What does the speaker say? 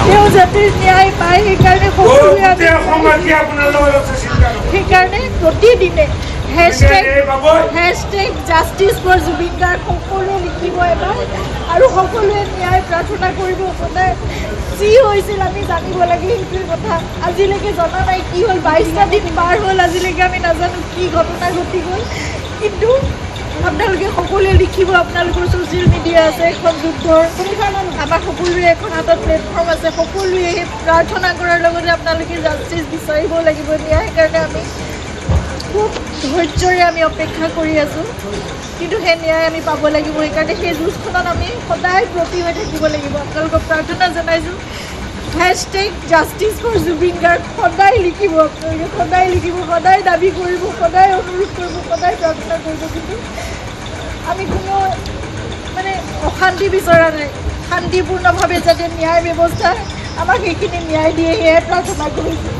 তেওঁ যাতে ন্যায় পায় সেইকাৰণে সেইকাৰণে প্ৰতিদিনে hashtag justice for Zubeen Garg সকলোৱে লিখিব এবাৰ আৰু সকলোৱে ন্যায় প্ৰাৰ্থনা কৰিব সদায় যি হৈছিল আমি জানিব লাগে সেইটোৰ কথা আজিলৈকে জনা নাই কি হ'ল 22টা দিন পাৰ হ'ল আজিলৈকে আমি নাজানো কি ঘটনা ঘটি গ'ল কিন্তু আপোনালোকে সকলোৱে লিখিব আপোনালোকৰ ছ'চিয়েল মিডিয়া আছে এখন যুদ্ধৰ আমাৰ সকলোৰে এখন হাতত প্লেটফৰ্ম আছে সকলোৱে প্ৰাৰ্থনা কৰাৰ লগতে আপোনালোকে জাষ্টিছ বিচাৰিব লাগিব ন্যায় কাৰণে আমি খুব ধৈৰ্যৰে আমি অপেক্ষা কৰি আছোঁ কিন্তু সেই ন্যায় আমি পাব লাগিব সেইকাৰণে সেই যুঁজখনত আমি সদায় ব্ৰতী হৈ থাকিব লাগিব আপোনালোকক প্ৰাৰ্থনা জনাইছোঁ hashtag justice for Zubeen Garg সদায় লিখিব আপোনালোকে সদায় লিখিব সদায় দাবী কৰিব সদায় অনুৰোধ কৰিব সদায় প্ৰাৰ্থনা কৰিব কিন্তু আমি কোনো মানে অশান্তি বিচৰা নাই শান্তিপূৰ্ণভাৱে যাতে ন্যায় ব্যৱস্থা আমাক সেইখিনি ন্যায় দিয়ে সেয়াই প্ৰাৰ্থনা কৰিছোঁ